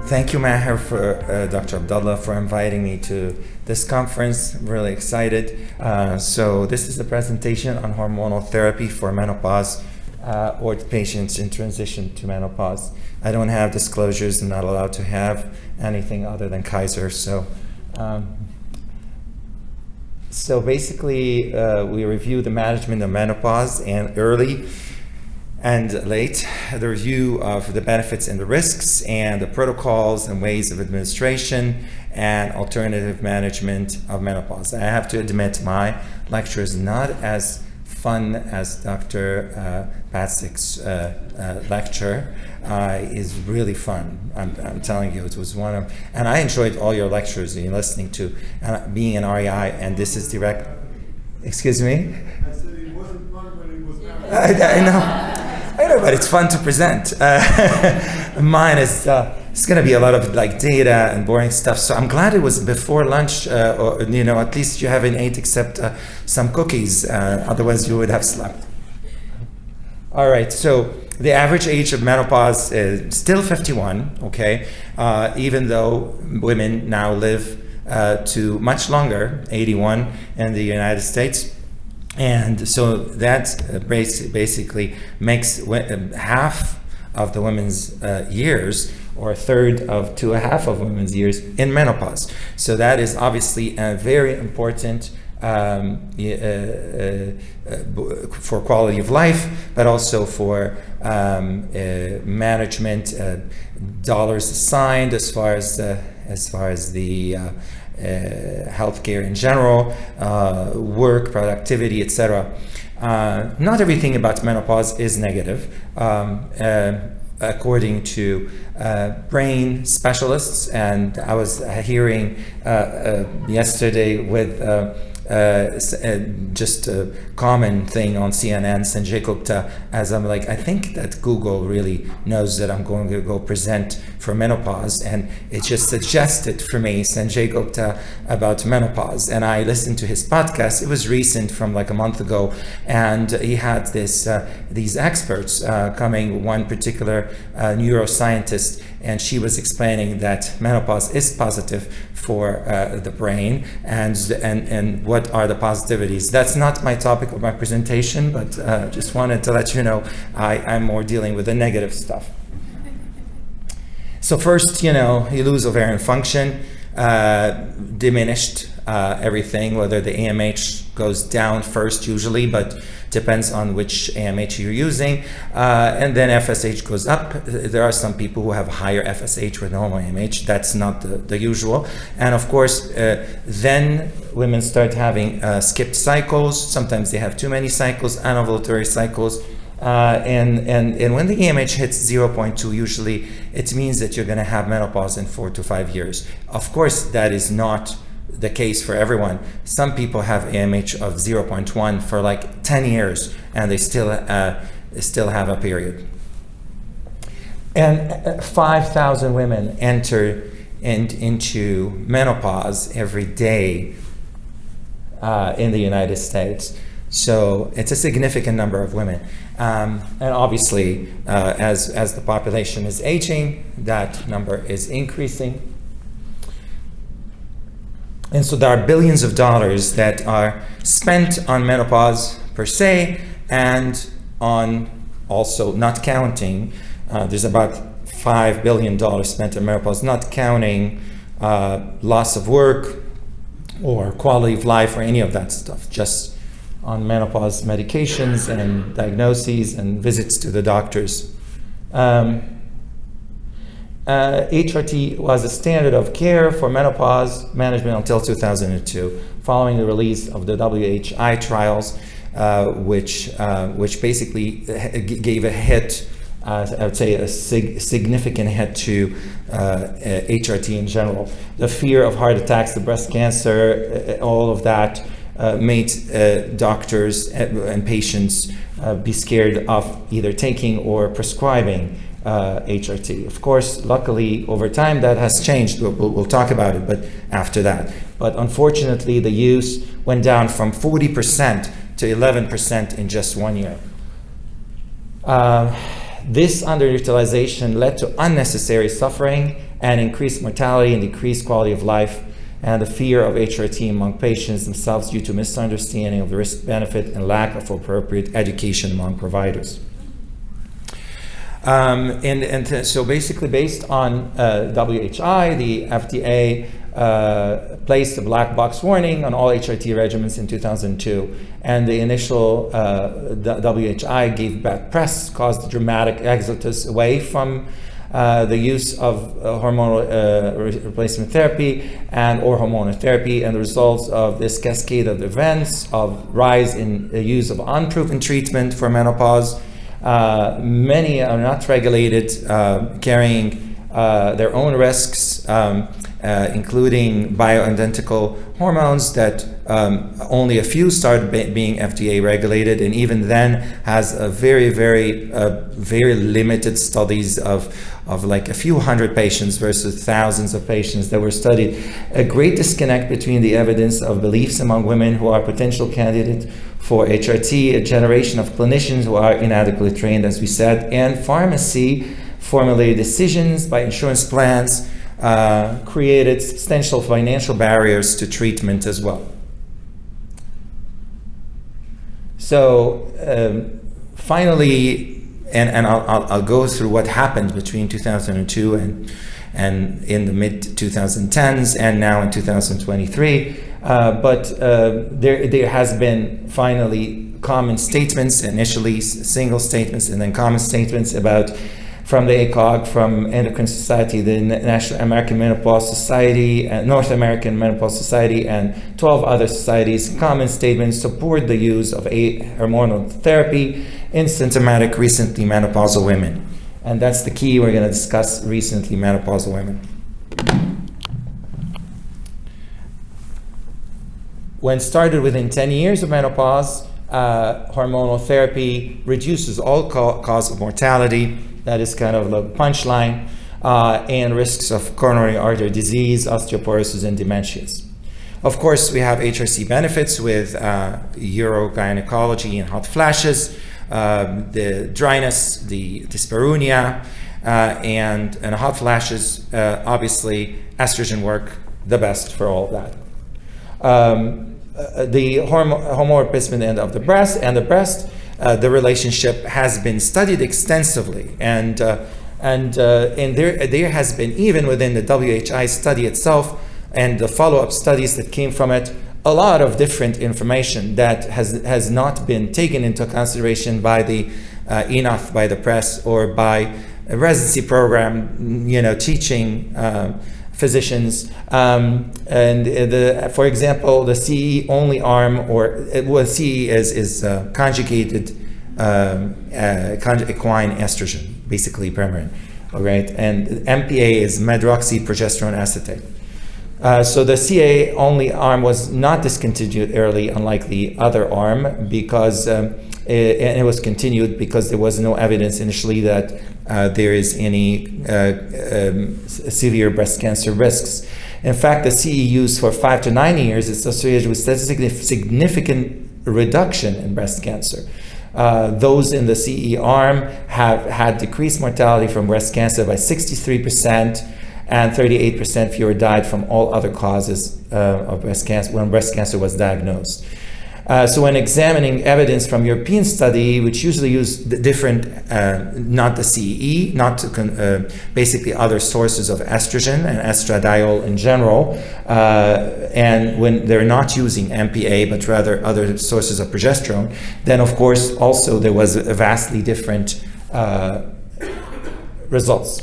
Thank you, Maher, for Dr. Abdullah, for inviting me to this conference. I'm really excited. So this is a presentation on hormonal therapy for menopause or patients in transition to menopause. I don't have disclosures. I'm not allowed to have anything other than Kaiser. So basically, we review the management of menopause and early and late, the review of the benefits and the risks, and the protocols and ways of administration, and alternative management of menopause. I have to admit, my lecture is not as fun as Dr. Patsik's lecture. Is really fun. I'm telling you, it was one of, and I enjoyed all your lectures and listening to, being an REI, and this is direct. Excuse me? I said it wasn't fun, but it was not. I know, but it's fun to present. Mine is, it's going to be a lot of like data and boring stuff. So I'm glad it was before lunch, or at least you haven't ate except some cookies. Otherwise, you would have slept. All right. So the average age of menopause is still 51. Okay, even though women now live to much longer, 81 in the United States. And so that basically makes half of the women's years, or a third to a half of women's years in menopause. So that is obviously a very important for quality of life, but also for management, dollars assigned as far as the healthcare in general, work, productivity, etc. Not everything about menopause is negative. According to brain specialists, and I was hearing yesterday with just a common thing on CNN, Sanjay Gupta, as I'm like, I think that Google really knows that I'm going to go present for menopause, and it just suggested for me Sanjay Gupta about menopause, and I listened to his podcast. It was recent, from like a month ago, and he had these experts coming, one particular neuroscientist, and she was explaining that menopause is positive for the brain, and what are the positivities. That's not my topic of my presentation, but just wanted to let you know I'm more dealing with the negative stuff. So first, you lose ovarian function, diminished everything, whether the AMH goes down first usually, but depends on which AMH you're using, and then FSH goes up. There are some people who have higher FSH with normal AMH. That's not the usual. And of course, then women start having skipped cycles. Sometimes they have too many cycles, anovulatory cycles. And when the AMH hits 0.2, usually it means that you're going to have menopause in 4 to 5 years. Of course, that is not the case for everyone. Some people have AMH of 0.1 for like 10 years, and they still have a period. And 5,000 women enter into menopause every day in the United States. So it's a significant number of women. And obviously, as the population is aging, that number is increasing. And so there are billions of dollars that are spent on menopause per se, and on also not counting, there's about $5 billion spent on menopause, not counting loss of work or quality of life or any of that stuff, just on menopause medications and diagnoses and visits to the doctors. HRT was a standard of care for menopause management until 2002, following the release of the WHI trials, which basically gave a hit, I would say a significant hit to HRT in general. The fear of heart attacks, the breast cancer, all of that made doctors and patients be scared of either taking or prescribing HRT. Of course, luckily, over time that has changed. We'll talk about it, but after that. But unfortunately, the use went down from 40% to 11% in just 1 year. This underutilization led to unnecessary suffering and increased mortality and decreased quality of life, and the fear of HRT among patients themselves due to misunderstanding of the risk-benefit and lack of appropriate education among providers. So basically, based on WHI, the FDA placed a black box warning on all HRT regimens in 2002, and the initial WHI gave bad press, caused a dramatic exodus away from the use of hormonal replacement therapy or hormonal therapy, and the results of this cascade of events of rise in the use of unproven treatment for menopause. Many are not regulated, carrying their own risks, including bioidentical hormones that only a few started being FDA regulated, and even then has a very limited studies of like a few hundred patients versus thousands of patients that were studied. A great disconnect between the evidence of beliefs among women who are potential candidates for HRT, a generation of clinicians who are inadequately trained, as we said, and pharmacy formulated decisions by insurance plans created substantial financial barriers to treatment as well. So finally, and I'll go through what happened between 2002 and in the mid 2010s and now in 2023. But there has been finally common statements, initially single statements and then common statements from the ACOG, from Endocrine Society, the National American Menopause Society, North American Menopause Society, and 12 other societies. Common statements support the use of hormonal therapy in symptomatic recently menopausal women. And that's the key. We're going to discuss recently menopausal women. When started within 10 years of menopause, hormonal therapy reduces all cause of mortality. That is kind of the punchline, and risks of coronary artery disease, osteoporosis, and dementias. Of course, we have HRC benefits with urogynecology and hot flashes, the dryness, the dyspareunia, and hot flashes. Obviously, estrogen work the best for all of that. The hormone replacement end of the breast and the breast. The relationship has been studied extensively, and there has been, even within the WHI study itself and the follow-up studies that came from it, a lot of different information that has not been taken into consideration by the enough by the press or by a residency program, teaching physicians, for example, the CE only arm, or CE is conjugated equine estrogen, basically Premarin, all right, and MPA is medroxyprogesterone acetate. So the CA only arm was not discontinued early, unlike the other arm, because it was continued because there was no evidence initially that there is any severe breast cancer risks. In fact, the CE used for 5 to 9 years is associated with statistically significant reduction in breast cancer. Those in the CE arm have had decreased mortality from breast cancer by 63%, and 38% fewer died from all other causes of breast cancer when breast cancer was diagnosed. So when examining evidence from European study, which usually use the different, not the CE, not basically other sources of estrogen and estradiol in general, and when they're not using MPA, but rather other sources of progesterone, then of course also there was a vastly different results.